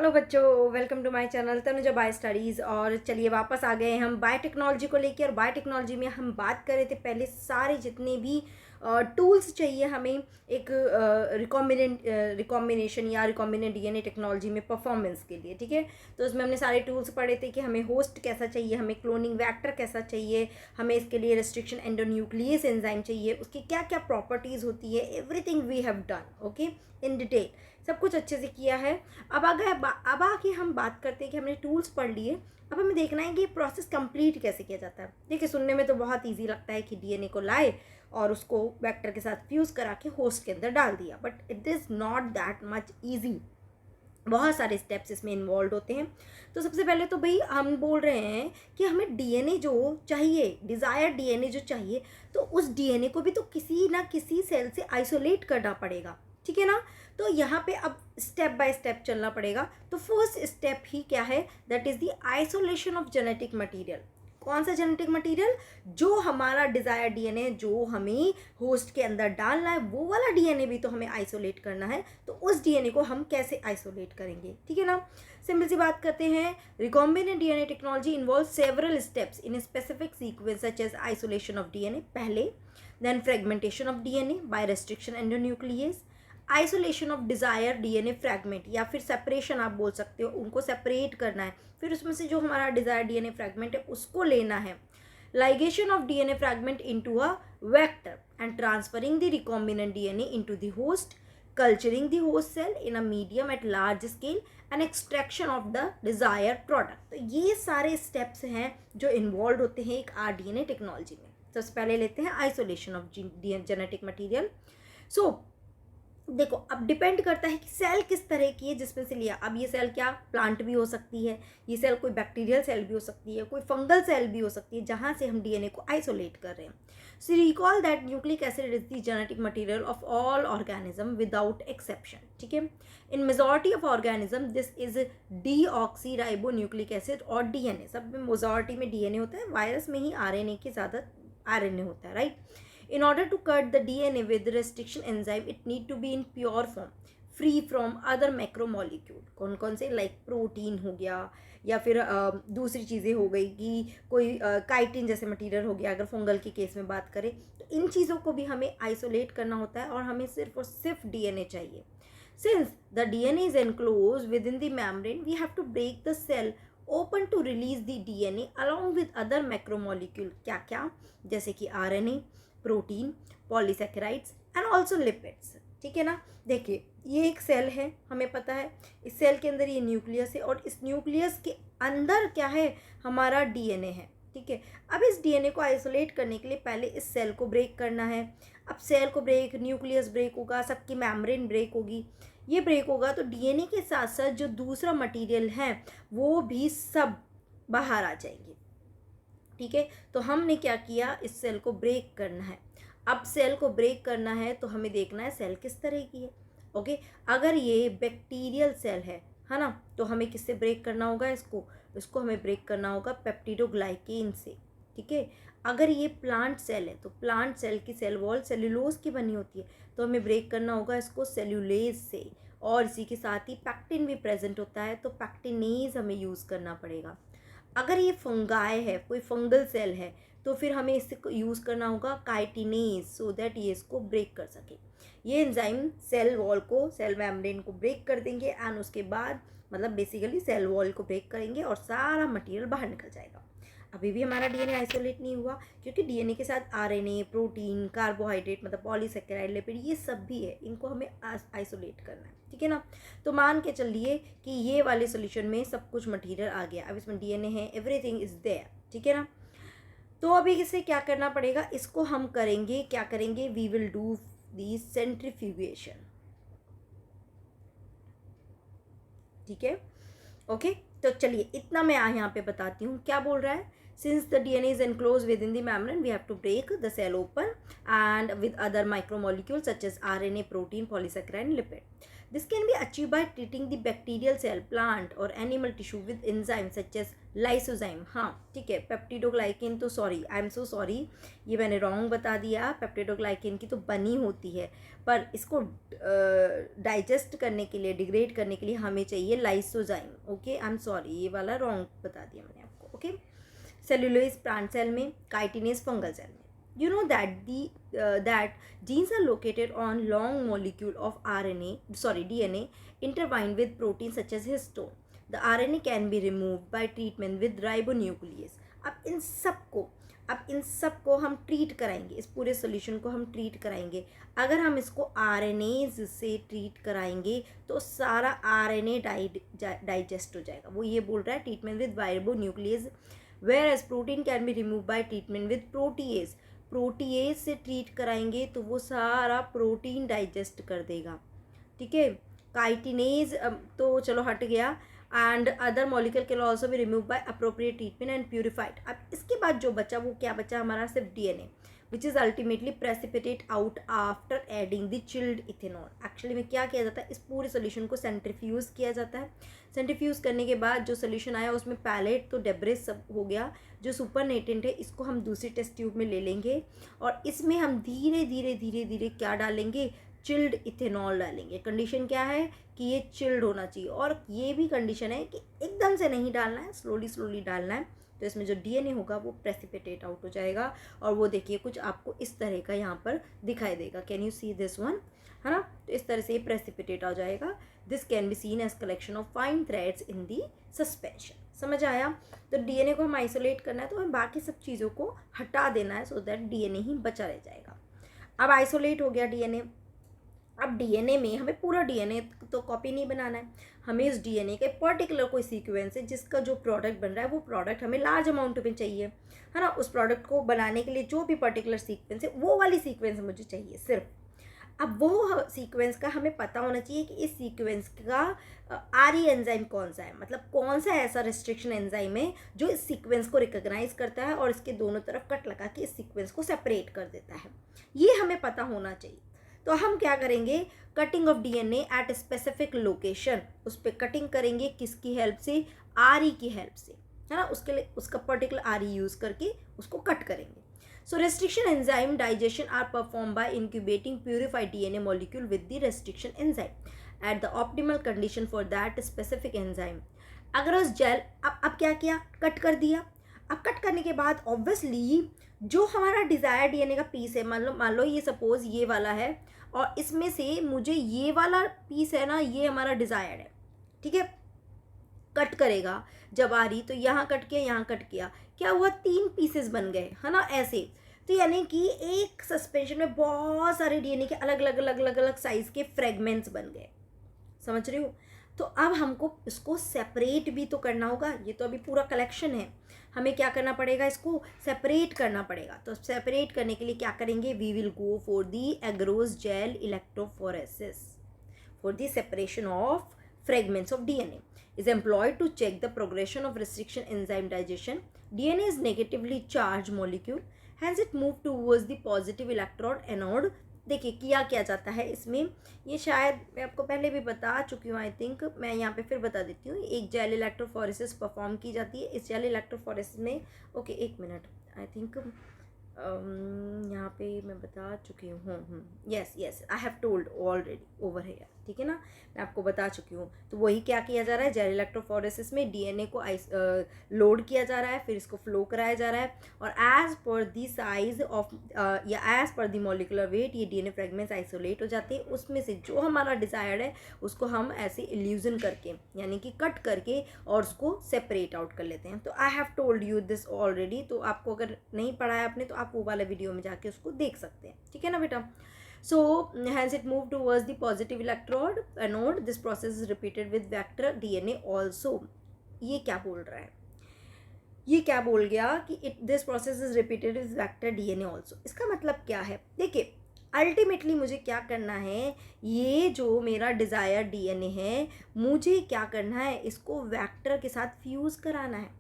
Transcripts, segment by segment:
Hello बच्चों, welcome to my channel Tanuja bio studies. और चलिए वापस आ गए हम बायोटेक्नोलॉजी को लेकर। और बायोटेक्नोलॉजी में हम बात कर रहे थे पहले सारे जितने भी टूल्स चाहिए हमें एक रिकॉम्बिनेशन या रिकॉम्बिनेंट डीएनए टेक्नोलॉजी में परफॉर्मेंस के लिए। ठीक है, तो उसमें हमने सारे टूल्स पढ़े थे कि हमें होस्ट कैसा चाहिए, हमें क्लोनिंग वेक्टर कैसा चाहिए, हमें इसके लिए रेस्ट्रिक्शन एंडोन्यूक्लियस एंजाइम चाहिए, उसकी क्या क्या प्रॉपर्टीज़ होती है। Everything we have done okay in detail, सब कुछ अच्छे से किया है। अब आके हम बात करते हैं कि हमने टूल्स पढ़ लिए। अब हमें देखना है कि ये प्रोसेस कंप्लीट कैसे किया जाता है। देखिए, सुनने में तो बहुत इजी लगता है कि डीएनए को लाए और उसको वेक्टर के साथ फ्यूज़ करा के होस्ट के अंदर डाल दिया, but it is not that much easy. बहुत सारे स्टेप्स इसमें इन्वॉल्व होते हैं। तो सबसे पहले तो भाई हम बोल रहे हैं कि हमें डीएनए जो चाहिए, डिज़ायर डीएनए जो चाहिए, तो उस डीएनए को भी तो किसी ना किसी सेल से आइसोलेट करना पड़ेगा। ठीक है ना, तो यहाँ पे अब स्टेप बाय स्टेप चलना पड़ेगा। तो फर्स्ट स्टेप ही क्या है, that is the isolation of genetic material. कौन सा जेनेटिक मटेरियल? जो हमारा डिज़ायर डीएनए जो हमें होस्ट के अंदर डालना है, वो वाला डीएनए भी तो हमें आइसोलेट करना है। तो उस डीएनए को हम कैसे आइसोलेट करेंगे? ठीक है ना, सिंपल सी बात करते हैं। Recombinant DNA technology involve several steps in specific sequence such as isolation of DNA पहले, then fragmentation of DNA by restriction endonuclease, isolation of desire DNA fragment या फिर सेपरेशन आप बोल सकते हो, उनको सेपरेट करना है। फिर उसमें से जो हमारा डिज़ायर डीएनए फ्रैगमेंट है उसको लेना है। ligation of DNA fragment into a vector and transferring the recombinant DNA into the host, culturing the host cell in a medium at large scale and extraction of the desired product। तो ये सारे steps हैं जो involve होते हैं एक rDNA technology में। सबसे पहले लेते हैं आइसोलेशन ऑफ जेनेटिक मटीरियल। सो देखो, अब डिपेंड करता है कि सेल किस तरह की है जिसमें से लिया। अब ये सेल क्या प्लांट भी हो सकती है, ये सेल कोई बैक्टीरियल सेल भी हो सकती है, कोई फंगल सेल भी हो सकती है, जहाँ से हम डीएनए को आइसोलेट कर रहे हैं। So recall that nucleic acid is the genetic material of all organism without exception. ठीक है, in majority of organism this is deoxy ribo nucleic acid और डीएनए। सब में मेजॉरिटी में डीएनए होता है, वायरस में ही आरएनए के ज़्यादा आरएनए होता है, right. In order to cut the DNA with the restriction enzyme, it need to be in pure form, free from other macromolecule। कौन कौन से? लाइक प्रोटीन हो गया, या फिर दूसरी चीज़ें हो गई कि कोई काइटिन जैसे मटेरियल हो गया, अगर फंगल के केस में बात करें। तो इन चीज़ों को भी हमें आइसोलेट करना होता है और हमें सिर्फ और सिर्फ डीएनए चाहिए। Since the DNA is enclosed within the membrane, we have to break the cell open to release the DNA along with other macromolecule। क्या क्या? जैसे कि RNA, protein, polysaccharides and also lipids. ठीक है ना, देखिए ये एक सेल है, हमें पता है इस सेल के अंदर ये न्यूक्लियस है और इस न्यूक्लियस के अंदर क्या है, हमारा डीएनए है। ठीक है, अब इस डीएनए को आइसोलेट करने के लिए पहले इस सेल को ब्रेक करना है। अब सेल को ब्रेक, न्यूक्लियस ब्रेक होगा, सबकी मेम्ब्रेन ब्रेक होगी। ये ब्रेक होगा तो डीएनए के साथ साथ जो दूसरा मटेरियल है वो भी सब बाहर आ जाएंगे। ठीक है, तो हमने क्या किया, इस सेल को ब्रेक करना है। अब सेल को ब्रेक करना है तो हमें देखना है सेल किस तरह की है। ओके, अगर ये बैक्टीरियल सेल है ना, तो हमें किससे ब्रेक करना होगा इसको हमें ब्रेक करना होगा पेप्टिडोग्लाइकेन से। ठीक है, अगर ये प्लांट सेल है तो प्लांट सेल की सेल वॉल सेल्यूलोज की बनी होती है, तो हमें ब्रेक करना होगा इसको सेल्यूलेज से। और इसी के साथ ही पैक्टिन भी प्रेजेंट होता है, तो पैक्टिनेज हमें यूज़ करना पड़ेगा। अगर ये फंगाई है, कोई फंगल सेल है, तो फिर हमें इससे यूज़ करना होगा काइटिनेज, सो दैट ये इसको ब्रेक कर सके। ये एंजाइम सेल वॉल को, सेल मेम्ब्रेन को ब्रेक कर देंगे एंड उसके बाद मतलब बेसिकली सेल वॉल को ब्रेक करेंगे और सारा मटेरियल बाहर निकल जाएगा। अभी भी हमारा डीएनए आइसोलेट नहीं हुआ, क्योंकि डीएनए के साथ आरएनए, प्रोटीन, कार्बोहाइड्रेट मतलब पॉलीसेकेराइड, लिपिड, ये सब भी है, इनको हमें आइसोलेट करना है। ठीक है ना, तो मान के चलिए कि ये वाले सोल्यूशन में सब कुछ मटेरियल आ गया, अब इसमें डीएनए है, एवरीथिंग इज देयर। ठीक है ना, तो अभी इसे क्या करना पड़ेगा, इसको हम करेंगे, क्या करेंगे, we will do the centrifugation. ठीक है, ओके, तो चलिए इतना मैं यहाँ पे बताती हूँ क्या बोल रहा है। Since the DNA is enclosed within the membrane, we have to break the cell open and with other micromolecules such as RNA, protein, polysaccharide, and lipid. This can be achieve by treating the bacterial cell, plant और animal tissue with enzyme such as lysozyme. हाँ ठीक है, peptidoglycan तो sorry, I am so sorry, ये मैंने wrong बता दिया। Peptidoglycan की तो बनी होती है, पर इसको डाइजेस्ट करने के लिए, डिग्रेड करने के लिए हमें चाहिए lysozyme. Okay, I am sorry, ये वाला रॉन्ग बता दिया मैंने आपको। ओके, सेलुलोज प्लांट सेल में, काइटिनेज फंगल सेल में। You know that genes are located on long molecule of DNA intertwined with proteins such as histone. The RNA can be removed by treatment with ribonuclease. अब इन सब को हम treat कराएंगे, इस पूरे solution को हम ट्रीट कराएंगे। अगर हम इसको RNAs से ट्रीट कराएंगे तो सारा RNA डाइजेस्ट हो जाएगा। वो ये बोल रहा है treatment with ribonuclease, whereas protein can be removed by treatment with protease. Protease से ट्रीट कराएंगे तो वो सारा प्रोटीन डाइजेस्ट कर देगा। ठीक है, काइटिनेज तो चलो हट गया। And other molecule can also be remove by appropriate treatment and purified. अब इसके बाद जो बचा वो क्या बचा हमारा, सिर्फ DNA, which is ultimately precipitate out after adding the chilled ethanol. Actually में क्या किया जाता है, इस पूरे सोल्यूशन को सेंट्रीफ्यूज किया जाता है। सेंट्रीफ्यूज करने के बाद जो सोल्यूशन आया उसमें पैलेट तो डेब्रिज सब हो गया। जो सुपरनेटेंट है इसको हम दूसरी टेस्ट ट्यूब में ले लेंगे और इसमें हम धीरे धीरे धीरे धीरे क्या डालेंगे, चिल्ड इथेनॉल डालेंगे। कंडीशन क्या है कि ये चिल्ड होना चाहिए, और ये भी कंडीशन है कि एकदम से नहीं डालना है, स्लोली स्लोली डालना है। तो इसमें जो डीएनए होगा वो प्रेसिपिटेट आउट हो जाएगा और वो देखिए कुछ आपको इस तरह का यहाँ पर दिखाई देगा। Can you see this one, है ना। तो इस तरह से ये प्रेसिपिटेट आ जाएगा। This can be seen as collection of fine threads in the suspension. समझ आया। तो डीएनए को हम आइसोलेट करना है तो हमें बाकी सब चीज़ों को हटा देना है, सो दैट डीएनए ही बचा रह जाएगा। अब आइसोलेट हो गया डीएनए। अब डीएनए में हमें पूरा डीएनए तो कॉपी नहीं बनाना है, हमें इस डीएनए के पर्टिकुलर कोई सीक्वेंस है जिसका जो प्रोडक्ट बन रहा है वो प्रोडक्ट हमें लार्ज अमाउंट में चाहिए, है ना। उस प्रोडक्ट को बनाने के लिए जो भी पर्टिकुलर सीक्वेंस है वो वाली सीक्वेंस मुझे चाहिए सिर्फ। अब वो सीक्वेंस का हमें पता होना चाहिए कि इस सीक्वेंस का आरई एंजाइम कौन सा है, मतलब कौन सा ऐसा रिस्ट्रिक्शन एंजाइम है जो इस सीक्वेंस को रिकॉग्नाइज करता है और इसके दोनों तरफ कट लगा के इस सीक्वेंस को सेपरेट कर देता है। ये हमें पता होना चाहिए। तो हम क्या करेंगे, cutting of DNA at specific location, उस पर कटिंग करेंगे किसकी हेल्प से, आरई की हेल्प से, है ना। उसके लिए उसका पर्टिकुलर आरई यूज़ करके उसको कट करेंगे। So restriction enzyme digestion are performed by incubating purified DNA molecule with the restriction enzyme at the optimal condition for that specific enzyme. अगर उस जेल अब क्या किया, कट कर दिया। अब कट करने के बाद ऑब्वियसली जो हमारा डिज़ायर डीएनए का पीस है, मान लो ये सपोज ये वाला है और इसमें से मुझे ये वाला पीस है ना, ये हमारा डिज़ायर्ड है, ठीक है। कट करेगा जब आ रही तो यहाँ कट किया, यहाँ कट किया, क्या हुआ, 3 पीसेस बन गए, है ना, ऐसे। तो यानी कि एक सस्पेंशन में बहुत सारे डीएनए के अलग अलग अलग अलग अलग साइज़ के फ्रेगमेंट्स बन गए, समझ रहे हो। तो अब हमको इसको सेपरेट भी तो करना होगा, ये तो अभी पूरा कलेक्शन है, हमें क्या करना पड़ेगा, इसको सेपरेट करना पड़ेगा। तो सेपरेट करने के लिए क्या करेंगे, we will go for the agarose gel electrophoresis for the separation of fragments of DNA is employed to check the progression of restriction enzyme digestion. DNA is negatively charged molecule, hence it move towards the positive electrode anode. देखिए किया क्या जाता है इसमें, ये शायद मैं आपको पहले भी बता चुकी हूँ, आई थिंक मैं यहाँ पे फिर बता देती हूँ। एक जेल इलेक्ट्रोफोरेसिस परफॉर्म की जाती है। इस जेल इलेक्ट्रोफोरेसिस में ओके एक मिनट, आई थिंक यहाँ पे मैं बता चुकी हूँ, yes yes I have told already over here, ठीक है ना, मैं आपको बता चुकी हूँ। तो वही क्या किया जा रहा है, जेल इलेक्ट्रोफोरेसिस में डीएनए को लोड किया जा रहा है, फिर इसको फ्लो कराया जा रहा है और as per the size of या as per the molecular weight ये डीएनए फ्रेगमेंट्स आइसोलेट हो जाते हैं। उसमें से जो हमारा डिज़ायर्ड है उसको हम ऐसे इल्यूजन करके यानी कि कट करके और उसको सेपरेट आउट कर लेते हैं। तो I have told you this already, तो आपको अगर नहीं पढ़ा है आपने तो आप वो वाला वीडियो में जाके उसको देख सकते हैं, ठीक है ना बेटा। So hence it moved towards the positive electrode anode. This process is repeated with vector DNA also. ये क्या बोल रहा है, ये क्या बोल गया कि this process is repeated with vector DNA also. इसका मतलब क्या है, देखिए अल्टीमेटली मुझे क्या करना है, ये जो मेरा डिज़ायर डीएनए है मुझे क्या करना है, इसको वेक्टर के साथ फ्यूज़ कराना है,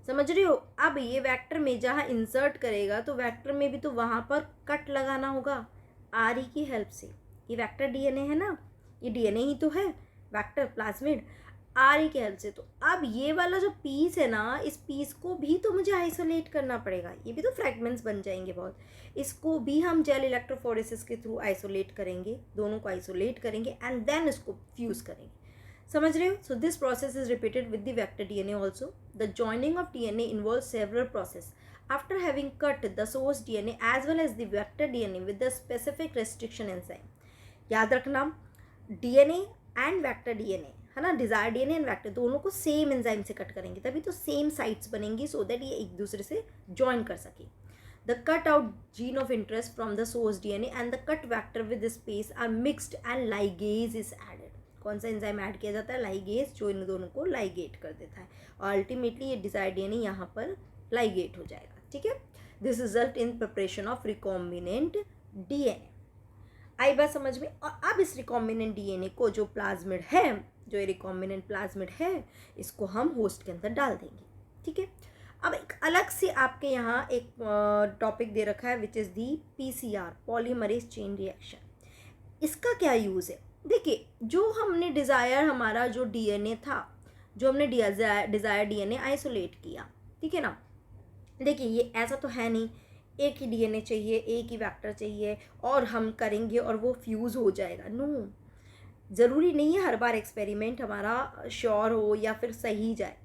समझ रहे हो। अब ये वेक्टर में जहाँ इंसर्ट करेगा तो वेक्टर में भी तो वहाँ पर कट लगाना होगा आरई की हेल्प से। ये वेक्टर डीएनए है ना, ये डीएनए ही तो है, वेक्टर प्लाज्मिड आर की हेल्प से। तो अब ये वाला जो पीस है ना, इस पीस को भी तो मुझे आइसोलेट करना पड़ेगा, ये भी तो फ्रैगमेंट्स बन जाएंगे बहुत, इसको भी हम जेल इलेक्ट्रोफोरेसिस के थ्रू आइसोलेट करेंगे, दोनों को आइसोलेट करेंगे एंड देन इसको फ्यूज़ करेंगे। समझ रहे हो? So this process is repeated with the vector DNA also. The joining of DNA involve several process after having cut the source DNA as well as the vector DNA with the specific restriction enzyme। याद रखना DNA and vector DNA है ना, Dzire DNA and vector दोनों को same enzyme से cut करेंगे, तभी तो सेम साइट्स बनेंगी सो दैट ये एक दूसरे से ज्वाइन कर सके। The cut out gene of interest from the source DNA and the cut vector with space are mixed and ligase is added. कौन सा एंजाइम ऐड किया जाता है? लाइगेज, जो इन दोनों को लाइगेट कर देता है और अल्टीमेटली ये डिजायर DNA यहाँ पर लाइगेट हो जाएगा। ठीक है, this result in preparation of recombinant DNA. आई बात समझ में? और अब इस रिकॉम्बिनेंट डीएनए को जो प्लाज्मिड है, जो ये रिकॉम्बिनेंट प्लाज्मिड है, इसको हम होस्ट के अंदर डाल देंगे। ठीक है, अब एक अलग से आपके यहाँ एक टॉपिक दे रखा है which is the PCR, polymerase chain reaction. इसका क्या यूज़ है? देखिए, जो हमने डिज़ायर, हमारा जो डीएनए था, जो हमने डिज़ायर डीएनए आइसोलेट किया, ठीक है ना, देखिए ये ऐसा तो है नहीं एक ही डीएनए चाहिए, एक ही वेक्टर चाहिए और हम करेंगे और वो फ्यूज़ हो जाएगा। नो, ज़रूरी नहीं है हर बार एक्सपेरिमेंट हमारा श्योर हो या फिर सही जाए।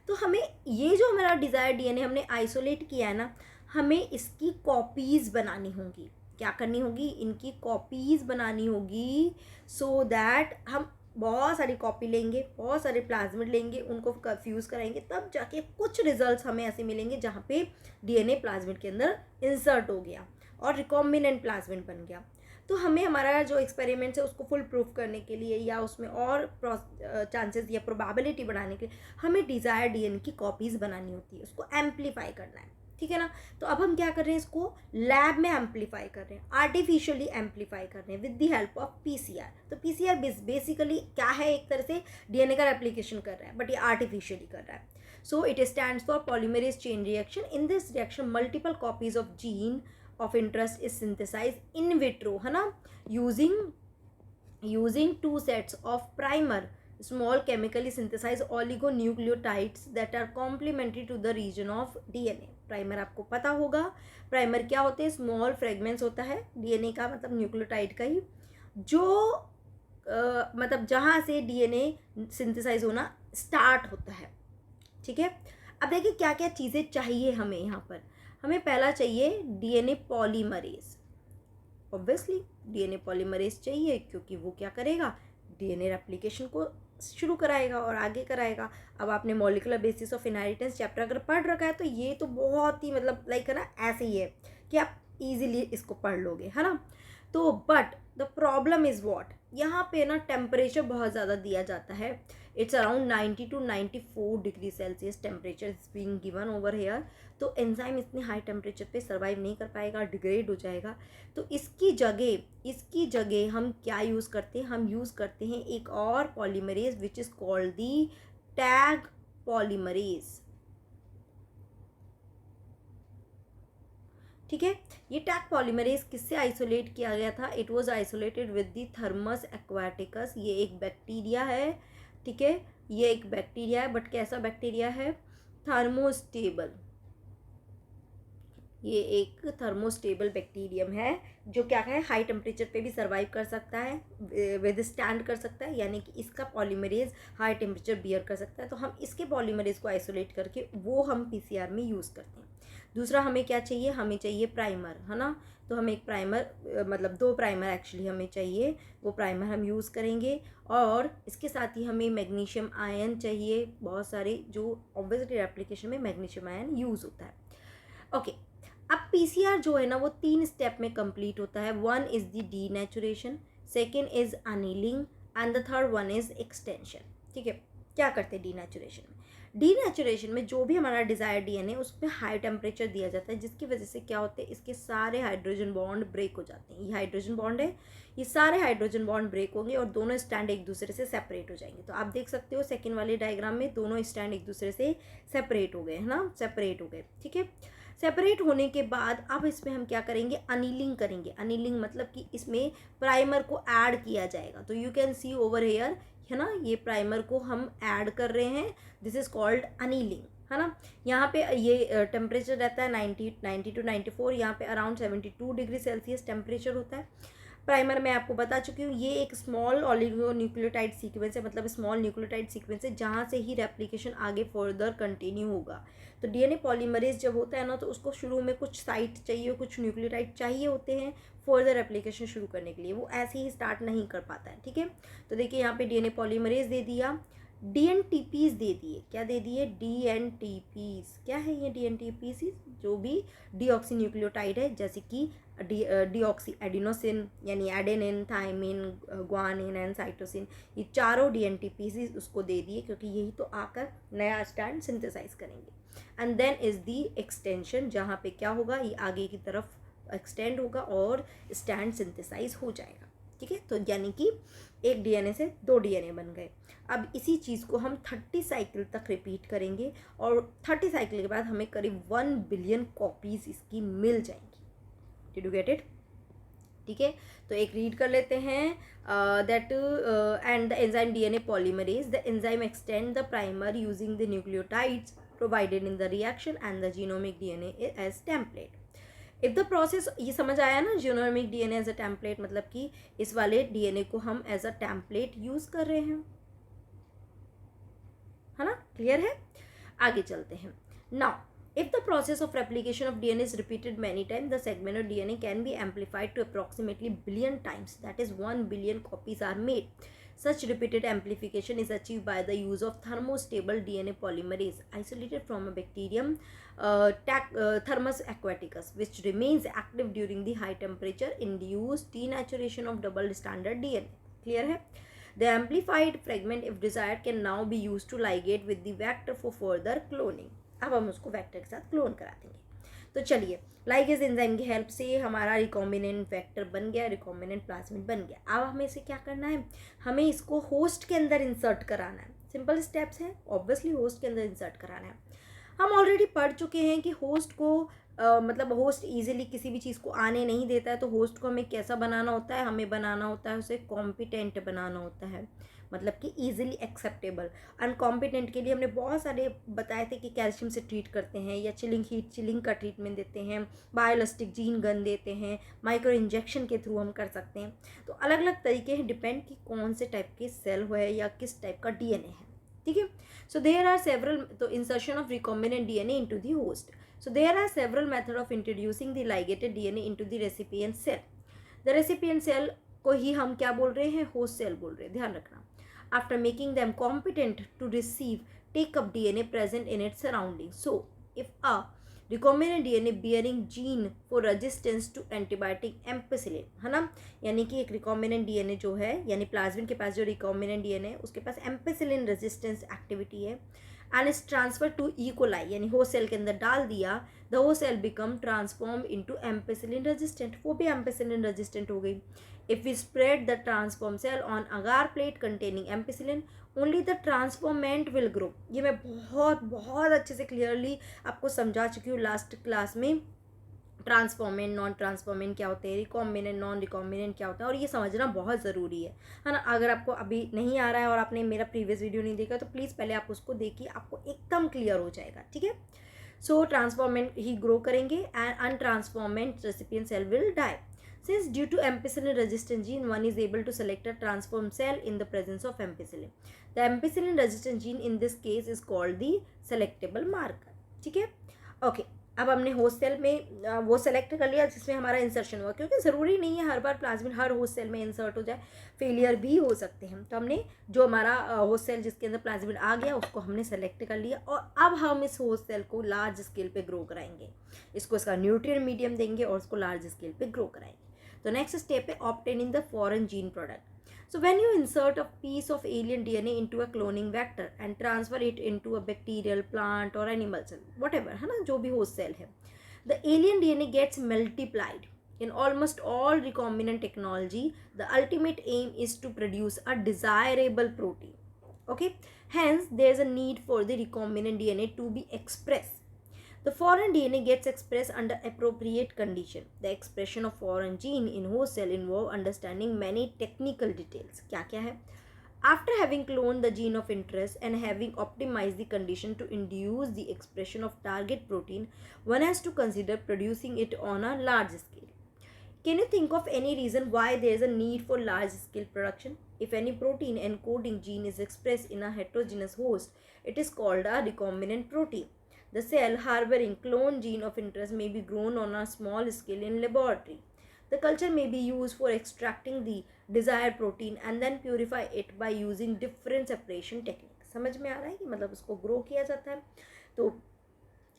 तो हमें ये जो हमारा डिज़ायर डीएनए हमने आइसोलेट किया है ना, हमें इसकी कॉपीज़ बनानी होंगी। क्या करनी होगी? इनकी कॉपीज़ बनानी होगी सो दैट हम बहुत सारी कॉपी लेंगे, बहुत सारे प्लाज्मिड लेंगे, उनको फ्यूज़ कराएंगे, तब जाके कुछ रिजल्ट्स हमें ऐसे मिलेंगे जहाँ पे डीएनए प्लाज्मिड के अंदर इंसर्ट हो गया और रिकॉम्बिनेंट प्लाज्मिड बन गया। तो हमें हमारा जो एक्सपेरिमेंट है उसको फुल प्रूफ करने के लिए या उसमें और चांसेस या प्रोबेबिलिटी बढ़ाने के लिए हमें डिज़ायर डीएनए की कॉपीज़ बनानी होती है, उसको एम्पलीफाई करना है। ठीक है ना, तो अब हम क्या कर रहे हैं? इसको लैब में एम्पलीफाई कर रहे हैं, आर्टिफिशियली एम्पलीफाई कर रहे हैं with the help of PCR. तो पीसीआर बेसिकली क्या है? एक तरह से डीएनए का रेप्लिकेशन कर रहा है, बट ये आर्टिफिशियली कर रहा है। So it stands for polymerase chain reaction. In this reaction multiple copies of gene of interest is synthesize in vitro, है ना, using 2 sets of primer small chemically synthesized oligonucleotides that are complementary to the region of DNA। Primer आपको पता होगा, primer क्या होते हैं? Small fragments होता है डीएनए का, मतलब न्यूक्लियोटाइड का ही, जो मतलब जहाँ से डीएनए सिंथेसाइज होना स्टार्ट होता है। ठीक है, अब देखिए क्या क्या चीज़ें चाहिए हमें यहाँ पर। हमें पहला चाहिए DNA polymerase. Obviously DNA polymerase चाहिए क्योंकि वो क्या करेगा? डीएनए रेप्लिकेशन को शुरू कराएगा और आगे कराएगा। अब आपने molecular basis of inheritance chapter अगर पढ़ रखा है तो ये तो बहुत ही मतलब लाइक है ना, ऐसे ही है कि आप इजीली इसको पढ़ लोगे, है ना। तो but the problem is what, यहाँ पे ना टेम्परेचर बहुत ज़्यादा दिया जाता है। It's around 90 to 94 degree Celsius temperature is being given over here. तो एंजाइम इतने हाई टेम्परेचर पे सर्वाइव नहीं कर पाएगा, डिग्रेड हो जाएगा। तो इसकी जगह हम क्या यूज़ करते हैं? हम यूज़ करते हैं एक और polymerase which is called the tag polymerase. ठीक है, ये टैग पॉलीमरेज किससे आइसोलेट किया गया था? It was isolated with the thermos aquaticus. ये एक बैक्टीरिया है, ठीक है, ये एक बैक्टीरिया है, बट कैसा बैक्टीरिया है? थर्मोस्टेबल। ये एक थर्मोस्टेबल बैक्टीरियम है जो क्या है? हाई टेम्परेचर पे भी सर्वाइव कर सकता है, विद स्टैंड कर सकता है, यानी कि इसका पॉलीमरेज हाई टेम्परेचर बियर कर सकता है। तो हम इसके पॉलीमरेज को आइसोलेट करके वो हम पीसीआर में यूज़ करते हैं। दूसरा हमें क्या चाहिए? हमें चाहिए प्राइमर, है ना। तो हमें एक प्राइमर मतलब 2 प्राइमर एक्चुअली हमें चाहिए, वो प्राइमर हम यूज़ करेंगे। और इसके साथ ही हमें मैग्नीशियम आयन चाहिए बहुत सारे, जो ऑब्वियसली एप्लीकेशन में मैग्नीशियम आयन यूज़ होता है। ओके, अब पीसीआर जो है ना वो 3 स्टेप में कंप्लीट होता है। 1 is the denaturation, second is annealing and the third one is extension. ठीक है, क्या करते हैं डीनेचुरेशन में? डीनेचुरेशन में जो भी हमारा डिज़ायर डीएनए उसमें हाई टेम्परेचर दिया जाता है, जिसकी वजह से क्या होते हैं? इसके सारे हाइड्रोजन बॉन्ड ब्रेक हो जाते हैं। ये हाइड्रोजन बॉन्ड है, ये सारे हाइड्रोजन बॉन्ड ब्रेक होंगे और दोनों स्टैंड एक दूसरे से सेपरेट हो जाएंगे। तो आप देख सकते हो सेकेंड वाले डायग्राम में दोनों स्टैंड एक दूसरे से सेपरेट हो गए, है ना, सेपरेट हो गए। ठीक है, सेपरेट होने के बाद अब इसमें हम क्या करेंगे, अनिलिंग करेंगे। अनिलिंग मतलब कि इसमें प्राइमर को ऐड किया जाएगा। तो you can see over here, है ना, ये प्राइमर को हम ऐड कर रहे हैं, दिस इज कॉल्ड अनिलिंग, है ना। यहाँ पे ये टेम्परेचर रहता है 90 to 94, यहाँ पे अराउंड 72 डिग्री सेल्सियस टेम्परेचर होता है। प्राइमर मैं आपको बता चुकी हूँ, ये एक स्मॉल ऑलिगोन्यूक्लियोटाइड सीक्वेंस है, मतलब स्मॉल न्यूक्लियोटाइड सीक्वेंस है जहाँ से ही रेप्लिकेशन आगे फर्दर कंटिन्यू होगा। तो डीएनए पॉलीमरेज जब होता है ना, तो उसको शुरू में कुछ साइट चाहिए, कुछ न्यूक्लियोटाइड चाहिए होते हैं फर्दर रेप्लिकेशन शुरू करने के लिए, वो ऐसे ही स्टार्ट नहीं कर पाता है, ठीक है। तो देखिए यहाँ पे डीएनए पॉलीमरेज दे दिया, डीएनटीपीज दे दिए, क्या दे दिए, डीएनटीपीज। क्या है ये डीएनटीपीज, जो भी डीऑक्सी न्यूक्लियोटाइड है, जैसे कि डीऑक्सी एडिनोसिन यानी adenine, thymine, guanine and cytosine, ये चारों डीएनटीपीज उसको दे दिए, क्योंकि यही तो आकर नया स्टैंड सिंथेसाइज करेंगे। And then is the extension, जहाँ पे क्या होगा, ये आगे की तरफ एक्सटेंड होगा और स्टैंड सिंथेसाइज हो जाएगा, ठीक है। तो यानी कि एक डीएनए से 2 डीएनए बन गए। अब इसी चीज़ को हम 30 साइकिल तक रिपीट करेंगे और 30 साइकिल के बाद हमें करीब 1 बिलियन कॉपीज़ इसकी मिल जाएंगी। Did you get it? ठीक है, तो एक रीड कर लेते हैं, that and the enzyme DNA polymerase, the enzyme extend the primer using the nucleotides provided in the reaction and the genomic DNA as template. If the process, ये समझ आया ना, genomic DNA as a template, मतलब कि इस वाले DNA को हम एज अ टेम्पलेट यूज कर रहे हैं, है ना, क्लियर है। आगे चलते हैं। Now if the process of replication of DNA is repeated many times, the segment of DNA can be amplified to approximately billion times, that is 1 billion copies are made. Such repeated amplification is achieved by the use of thermostable DNA polymerase isolated from a bacterium Thermus aquaticus, which remains active during the high temperature induced denaturation of double stranded DNA. Clear है? The amplified fragment, if desired, can now be used to ligate with the vector for further cloning. अब हम उसको vector के साथ clone करा देंगे। तो चलिए, लाइगेज एंजाइम की हेल्प से हमारा रिकॉम्बिनेंट वेक्टर बन गया, रिकॉम्बिनेंट प्लाज्मिड बन गया। अब हमें इसे क्या करना है, हमें इसको होस्ट के अंदर इंसर्ट कराना है। सिंपल स्टेप्स हैं, ऑब्वियसली होस्ट के अंदर इंसर्ट कराना है। हम ऑलरेडी पढ़ चुके हैं कि होस्ट को मतलब होस्ट ईजिली किसी भी चीज़ को आने नहीं देता है, तो होस्ट को हमें कैसा बनाना होता है, हमें बनाना होता है उसे कॉम्पिटेंट बनाना होता है, मतलब कि ईजिली एक्सेप्टेबल। अनकॉम्पिटेंट के लिए हमने बहुत सारे बताए थे कि कैल्शियम से ट्रीट करते हैं, या चिलिंग का ट्रीटमेंट देते हैं, बायोलस्टिक जीन गन देते हैं, माइक्रो इंजेक्शन के थ्रू हम कर सकते हैं। तो अलग अलग तरीके हैं, डिपेंड कि कौन से टाइप के सेल है या किस टाइप का डीएनए है, ठीक है। सो देयर आर सेवरल, तो insertion of recombinant DNA into the host. So there are several methods of introducing the ligated DNA into the recipient cell. The recipient cell को ही हम क्या बोल रहे हैं, host cell बोल रहे हैं, ध्यान रखना। After making them competent to receive, take up DNA present in its surroundings. So if a recombinant DNA bearing gene for resistance to antibiotic ampicillin, है ना, यानी कि एक recombinant DNA जो है, यानी प्लाज्मिन के पास जो recombinant DNA है उसके पास ampicillin resistance activity है, and is transfer to E coli, यानी होस्ट सेल के अंदर डाल दिया, the host cell become transform into ampicillin resistant, वो भी एम्पेसिलिन रेजिस्टेंट हो गई। If we spread the transform cell on agar plate containing ampicillin, only the transformant will grow. ये मैं बहुत बहुत अच्छे से क्लियरली आपको समझा चुकी हूँ लास्ट क्लास में। ट्रांसफॉर्मेंट, नॉन ट्रांसफॉर्मेंट क्या होते हैं, रिकॉम्बिनेंट, नॉन रिकॉम्बिनेंट क्या होता है, और ये समझना बहुत ज़रूरी है ना। अगर आपको अभी नहीं आ रहा है और आपने मेरा प्रीवियस वीडियो नहीं देखा, तो प्लीज़ पहले आप उसको देखिए, आपको एकदम क्लियर हो जाएगा, ठीक है। सो ट्रांसफॉर्मेंट ही ग्रो करेंगे and untransformant recipient cell will die. Since due to ampicillin resistant gene, one is able to select a transformed cell in the presence of ampicillin. The ampicillin resistant gene in this case is called the selectable marker, ठीक है। Okay, अब हमने host cell में वो select कर लिया जिसमें हमारा इंसर्शन हुआ, क्योंकि ज़रूरी नहीं है हर बार प्लाज्मिन हर होस्ट सेल में इंसर्ट हो जाए, फेलियर भी हो सकते हैं। तो हमने जो हमारा होस्ट सेल जिसके अंदर प्लाज्मिन आ गया उसको हमने सेलेक्ट कर लिया, और अब हम इस होस्ट सेल को लार्ज स्केल पे ग्रो कराएंगे, इसको इसका न्यूट्रिएंट मीडियम देंगे और उसको लार्ज स्केल पे ग्रो कराएंगे। तो नेक्स्ट स्टेप है obtaining the foreign gene product. So when you insert a piece of alien DNA into a cloning vector and transfer it into a bacterial, plant or animal cell, whatever, है ना, जो भी host cell है, the alien DNA gets multiplied. In almost all recombinant technology, the ultimate aim is to produce a desirable protein. Okay, hence there is a need for the recombinant DNA to be expressed. The foreign DNA gets expressed under appropriate condition. The expression of foreign gene in host cell involve understanding many technical details. क्या क्या है? After having cloned the gene of interest and having optimized the condition to induce the expression of target protein, one has to consider producing it on a large scale. Can you think of any reason why there is a need for large scale production? If any protein encoding gene is expressed in a heterogeneous host, it is called a recombinant protein. The cell harboring clone gene of interest may be grown on a small scale in laboratory. The culture may be used for extracting the desired protein and then purify it by using different separation techniques. समझ में आ रहा है कि मतलब उसको grow किया जाता है, तो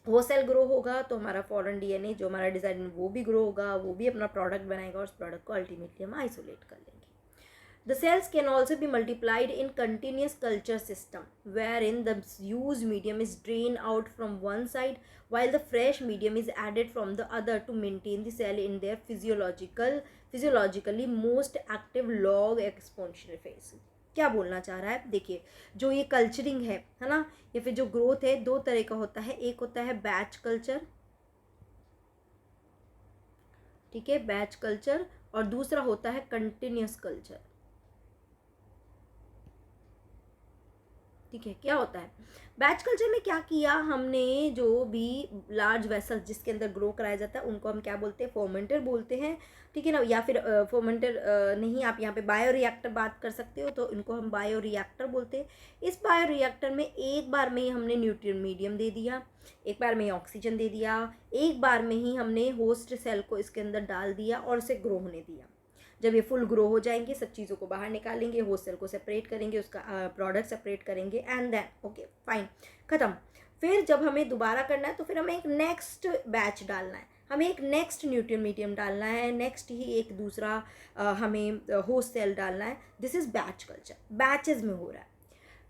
वो सेल ग्रो होगा तो हमारा फॉरेन डीएनए जो हमारा डिज़ाइन वो भी ग्रो होगा, वो भी अपना प्रोडक्ट बनाएगा और उस प्रोडक्ट को अल्टीमेटली हम आइसोलेट कर लेंगे. The cells can also be multiplied in continuous culture system, wherein the used medium is drained out from one side while the fresh medium is added from the other to maintain the cell in their physiologically most active log exponential phase. क्या बोलना चाह रहा है? देखिए, जो ये culturing है ना, या फिर जो ग्रोथ है, दो तरह का होता है. एक होता है बैच कल्चर, ठीक है, बैच कल्चर, और दूसरा होता है कंटिन्यूस कल्चर. ठीक है, क्या होता है बैच कल्चर में? क्या किया हमने, जो भी लार्ज वेसल जिसके अंदर ग्रो कराया जाता है उनको हम क्या बोलते हैं? फर्मेंटर बोलते हैं. ठीक है ना, या फिर फर्मेंटर नहीं, आप यहाँ पे बायो रिएक्टर बात कर सकते हो, तो इनको हम बायो रिएक्टर बोलते हैं. इस बायो रिएक्टर में एक बार में ही हमने न्यूट्रिएंट मीडियम दे दिया, एक बार में ही ऑक्सीजन दे दिया, एक बार में ही हमने होस्ट सेल को इसके अंदर डाल दिया और इसे ग्रो होने दिया. जब ये फुल ग्रो हो जाएंगे, सब चीज़ों को बाहर निकालेंगे, होस्ट सेल को सेपरेट करेंगे, उसका प्रोडक्ट सेपरेट करेंगे, एंड देन ओके फाइन, ख़त्म. फिर जब हमें दोबारा करना है तो फिर हमें एक नेक्स्ट बैच डालना है, हमें एक नेक्स्ट न्यूट्रिएंट मीडियम डालना है, नेक्स्ट ही एक दूसरा हमें होस्ट सेल डालना है. This is batch culture, batches में हो रहा है.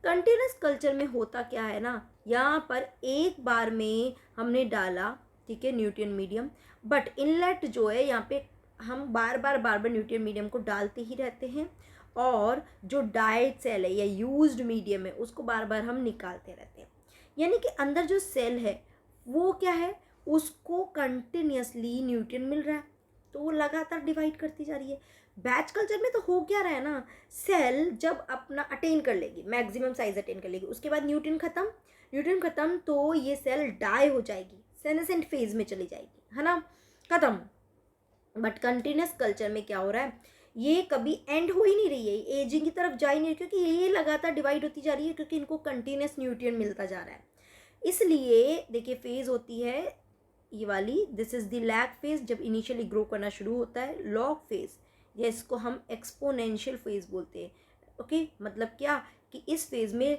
कंटिन्यूस कल्चर में होता क्या है ना, यहाँ पर एक बार में हमने डाला, ठीक है, न्यूट्रिएंट मीडियम, बट इनलेट जो है यहाँ पे हम बार बार न्यूट्रिएंट मीडियम को डालते ही रहते हैं, और जो डाइट सेल है या यूज्ड मीडियम है उसको बार बार हम निकालते रहते हैं. यानी कि अंदर जो सेल है वो क्या है, उसको कंटिन्यूसली न्यूट्रिएंट मिल रहा है, तो वो लगातार डिवाइड करती जा रही है. बैच कल्चर में तो हो क्या रहा है ना, सेल जब अपना अटेन कर लेगी, मैक्सिमम साइज अटेन कर लेगी, उसके बाद न्यूट्रिएंट खत्म, तो ये सेल डाई हो जाएगी, सेनेसेंट फेज में चली जाएगी, है ना, खत्म. बट कंटिन्यूस कल्चर में क्या हो रहा है, ये कभी एंड हो ही नहीं रही है, एजिंग की तरफ जा ही नहीं रही, क्योंकि ये लगातार डिवाइड होती जा रही है, क्योंकि इनको कंटिन्यूस न्यूट्रिएंट मिलता जा रहा है. इसलिए देखिए, फेज होती है ये वाली, this is the lag phase, जब इनिशियली ग्रो करना शुरू होता है. लॉग फेज, या इसको हम एक्सपोनेंशियल फेज बोलते हैं. ओके, मतलब क्या कि इस फेज में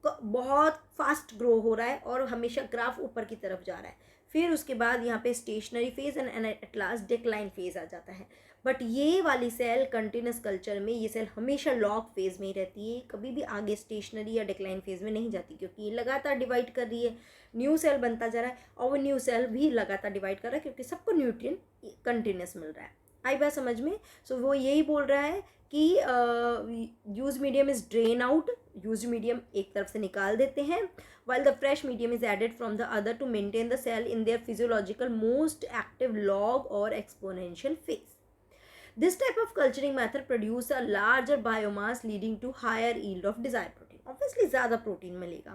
बहुत फास्ट ग्रो हो रहा है और हमेशा ग्राफ ऊपर की तरफ जा रहा है. फिर उसके बाद यहाँ पे stationary phase and at last decline phase आ जाता है. बट ये वाली सेल कंटिन्यूस कल्चर में ये सेल हमेशा लॉग फेज में ही रहती है, कभी भी आगे स्टेशनरी या डिक्लाइन फेज में नहीं जाती, क्योंकि ये लगातार डिवाइड कर रही है, न्यू सेल बनता जा रहा है, और वो न्यू सेल भी लगातार डिवाइड कर रहा है, क्योंकि सबको न्यूट्रिएंट कंटिन्यूस मिल रहा है. आई बात समझ में? सो वो यही बोल रहा है कि use medium is drain out, use medium एक तरफ से निकाल देते हैं, while the fresh medium is added from the other to maintain the cell in their physiological most active log or exponential phase. This type of culturing method produce a larger biomass leading to higher yield of desired protein. Obviously ज़्यादा protein मिलेगा.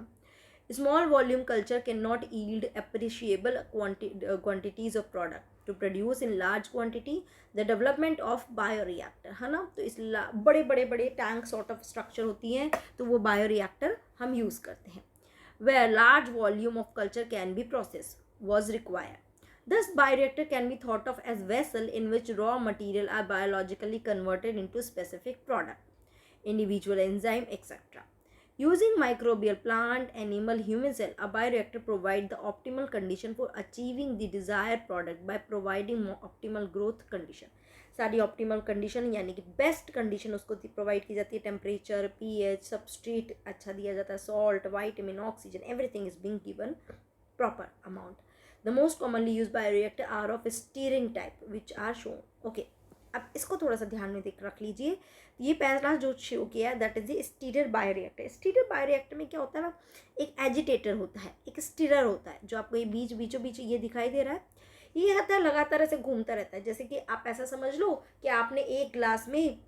Small volume culture cannot yield appreciable quantities of product. To produce in large quantity, the development of bioreactor, है ना, तो इस बड़े tank sort of structure होती हैं, तो वो बायोरिएक्टर हम यूज़ करते हैं, where large volume of culture can be processed was required. Thus, bioreactor can be thought of as vessel in which raw material are biologically converted into specific product, individual enzyme, etc. Using microbial plant, animal, human cell, a bioreactor provides the optimal condition for achieving the desired product by providing more optimal growth condition. सारी optimal condition यानी कि best condition उसको provide की जाती है. Temperature, pH, substrate अच्छा दिया जाता है, salt, vitamin, oxygen, everything is being given proper amount. The most commonly use bioreactor are of steering type which are shown. Okay, अब इसको थोड़ा सा ध्यान में देख रख लीजिए। ये पहला जो शो किया that is the stirrer bioreactor. Stirrer bioreactor में क्या होता है ना, एक एजिटेटर होता है, एक स्टीरर होता है, जो आपको ये बीचों बीच ये दिखाई दे रहा है, ये आता है लगातार ऐसे घूमता रहता है। जैसे कि आप ऐसा समझ लो कि आपने एक ग्लास में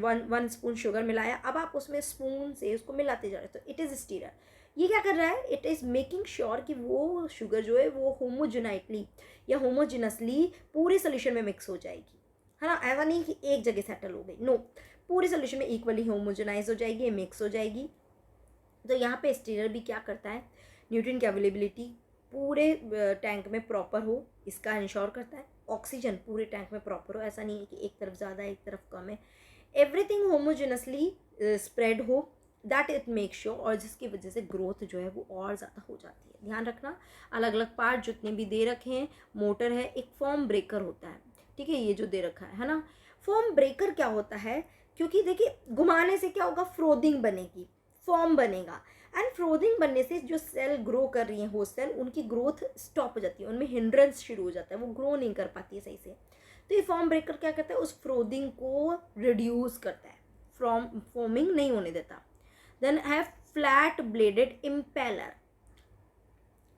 वन स्पून शुगर मिलाया, अब आप उसमें स्पून से उसको मिलाते जा रहे हो, तो इट इज़ स्टीरर। ये क्या कर रहा है, इट इज़ मेकिंग श्योर कि वो शुगर जो है वो होमोजेनाइटली या होमोजिनसली पूरे सोल्यूशन में मिक्स हो जाएगी, है ना। ऐसा नहीं कि एक जगह सेटल हो गई, नो, पूरे सोल्यूशन में इक्वली होमोजेनाइज हो जाएगी, मिक्स हो जाएगी। तो यहाँ पे स्टीरर भी क्या करता है, न्यूट्रिएंट की अवेलेबिलिटी पूरे टैंक में प्रॉपर हो इसका इंश्योर करता है। ऑक्सीजन पूरे टैंक में प्रॉपर हो, ऐसा नहीं है कि एक तरफ ज़्यादा है एक तरफ कम है, एवरीथिंग होमोजेनसली स्प्रेड हो, दैट इट मेक श्योर, और जिसकी वजह से ग्रोथ जो है वो और ज़्यादा हो जाती है। ध्यान रखना, अलग अलग पार्ट जितने भी दे रखे हैं, मोटर है, एक फॉर्म ब्रेकर होता है, ठीक है, ये जो दे रखा है ना। फॉर्म ब्रेकर क्या होता है, क्योंकि देखिए घुमाने से क्या होगा, फ्रोदिंग बनेगी, फॉर्म बनेगा, एंड फ्रोदिंग बनने से जो सेल ग्रो कर रही है होस्ट सेल, उनकी ग्रोथ स्टॉप हो जाती है, उनमें हिंड्रेंस शुरू हो जाता है, वो ग्रो नहीं कर पाती है सही से। तो ये फॉर्म ब्रेकर क्या करता है, उस फ्रोदिंग को रिड्यूस करता है, फॉर्मिंग नहीं होने देता। Then have flat bladed impeller,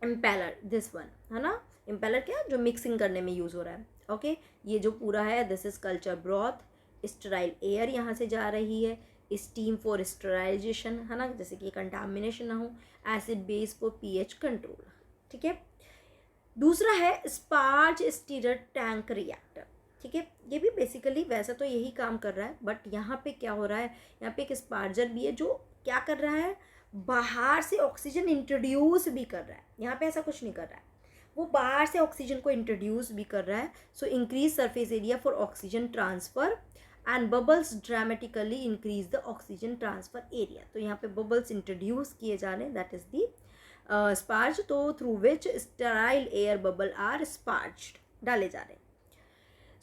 impeller this one, है ना। इम्पेलर क्या, जो मिक्सिंग करने में यूज़ हो रहा है, ओके। ये जो पूरा है, this is culture broth, sterile air यहाँ से जा रही है, स्टीम फॉर स्टेराइजेशन, है ना, जैसे कि कंटामिनेशन ना हो, acid base for pH control, ठीक है। दूसरा है स्पार्ज स्टीरर टैंक रिएक्टर, ठीक है। ये भी बेसिकली वैसा तो यही काम कर रहा है, बट यहाँ पे क्या हो रहा है, यहाँ पे एक स्पार्जर भी है जो क्या कर रहा है, बाहर से ऑक्सीजन इंट्रोड्यूस भी कर रहा है। यहाँ पे ऐसा कुछ नहीं कर रहा है, वो बाहर से ऑक्सीजन को इंट्रोड्यूस भी कर रहा है। So increase surface area for oxygen transfer and bubbles dramatically increase the oxygen transfer area. तो यहाँ पे बबल्स इंट्रोड्यूस किए जा रहे हैं, दैट इज दी स्पार्ज, तो through which sterile air bubble are sparged, डाले जा रहे हैं।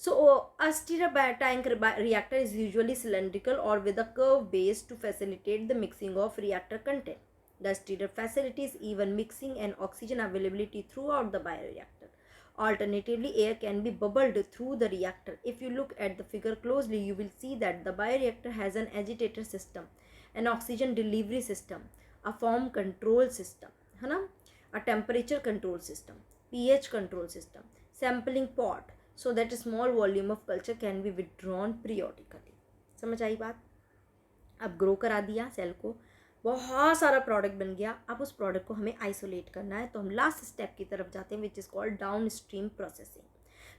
So a stirrer tank reactor is usually cylindrical or with a curved base to facilitate the mixing of reactor content. The stirrer facilitates even mixing and oxygen availability throughout the bioreactor. Alternatively, air can be bubbled through the reactor. If you look at the figure closely, you will see that the bioreactor has an agitator system, an oxygen delivery system, a form control system, है ना, a temperature control system, pH control system, sampling pot, so that a small volume of culture can be withdrawn periodically. समझ आई बात। अब grow करा दिया cell को, बहुत सारा प्रोडक्ट बन गया, अब उस प्रोडक्ट को हमें आइसोलेट करना है, तो हम लास्ट स्टेप की तरफ जाते हैं, which is called down stream processing.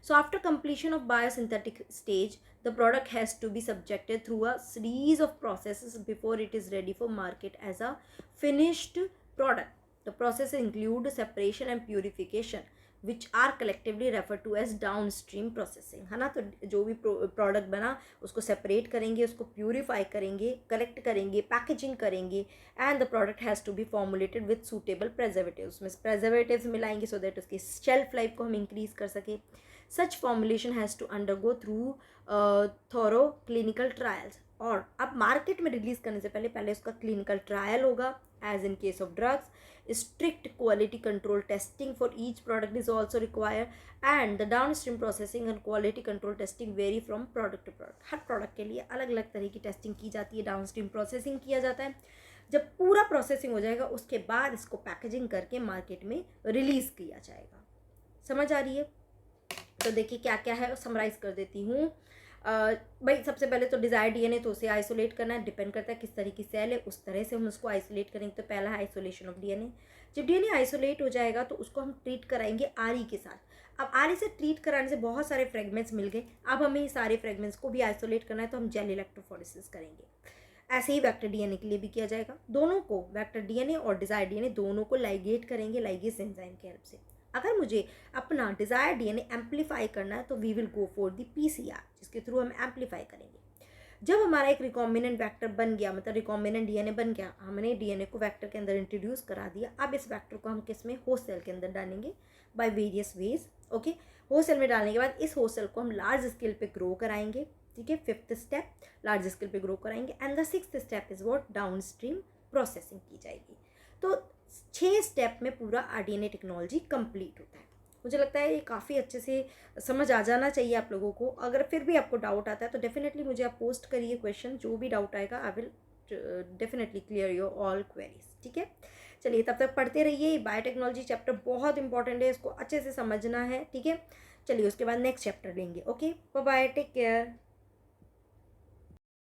So after completion of biosynthetic stage, the product has to be subjected through a series of processes before it is ready for market as a finished product. The processes include separation and purification, which are collectively referred to as downstream processing, है ना. तो जो भी product बना उसको separate करेंगे, उसको purify करेंगे, कलेक्ट करेंगे, पैकेजिंग करेंगे, and the product has to be formulated with suitable preservatives. उसमें प्रेजर्वेटिव्स मिलाएंगे सो दैट उसकी शेल्फ लाइफ को हम इंक्रीज कर सकें. Such formulation has to undergo through thorough clinical trials. और अब मार्केट में रिलीज करने से पहले उसका क्लिनिकल ट्रायल होगा. As in case of drugs, strict quality control testing for each product is also required, and the downstream processing and quality control testing vary from product to product. हर product के लिए अलग अलग तरह की testing की जाती है, डाउन स्ट्रीम प्रोसेसिंग किया जाता है. जब पूरा प्रोसेसिंग हो जाएगा उसके बाद इसको पैकेजिंग करके मार्केट में रिलीज किया जाएगा. समझ आ रही है. तो देखिए क्या क्या है, समराइज कर देती हूँ. भाई सबसे पहले तो डिजायर डीएनए, तो उसे आइसोलेट करना है, डिपेंड करता है किस तरह की सेल है उस तरह से हम उसको आइसोलेट करेंगे. तो पहला है आइसोलेशन ऑफ डीएनए. जब डीएनए आइसोलेट हो जाएगा तो उसको हम ट्रीट कराएंगे आरई के साथ. अब आरई से ट्रीट कराने से बहुत सारे फ्रेगमेंट्स मिल गए, अब हमें सारे फ्रेगमेंट्स को भी आइसोलेट करना है, तो हम जेल इलेक्ट्रोफोरेसिस करेंगे. ऐसे ही वेक्टर डीएनए के लिए भी किया जाएगा. दोनों को, वेक्टर डीएनए और डिजायर डीएनए दोनों को लाइगेट करेंगे लाइगेज एंजाइम की हेल्प से. अगर मुझे अपना डिज़ायर डीएनए एम्पलीफाई करना है तो we will go for the PCR, जिसके थ्रू हम एम्पलीफाई करेंगे. जब हमारा एक रिकॉम्बिनेंट वेक्टर बन गया, मतलब रिकॉम्बिनेंट डीएनए बन गया, हमने डीएनए को वेक्टर के अंदर इंट्रोड्यूस करा दिया. अब इस वेक्टर को हम किस में, होस्ट सेल के अंदर डालेंगे by various ways. Okay, host cell में डालने के बाद इस होस्ट सेल को हम लार्ज स्केल पे ग्रो कराएंगे. ठीक है, 5th स्टेप लार्ज स्केल पे ग्रो कराएंगे. And the 6th step is what, down stream processing की जाएगी. तो 6 स्टेप में पूरा आरडीएनए टेक्नोलॉजी कंप्लीट होता है. मुझे लगता है ये काफ़ी अच्छे से समझ आ जाना चाहिए आप लोगों को। अगर फिर भी आपको डाउट आता है तो डेफिनेटली मुझे आप पोस्ट करिए क्वेश्चन, जो भी डाउट आएगा I will definitely clear your all queries, ठीक है। चलिए तब तक पढ़ते रहिए, बायोटेक्नोलॉजी चैप्टर बहुत इंपॉर्टेंट है, इसको अच्छे से समझना है, ठीक है। चलिए उसके बाद नेक्स्ट चैप्टर लेंगे। Okay, bye bye, take care.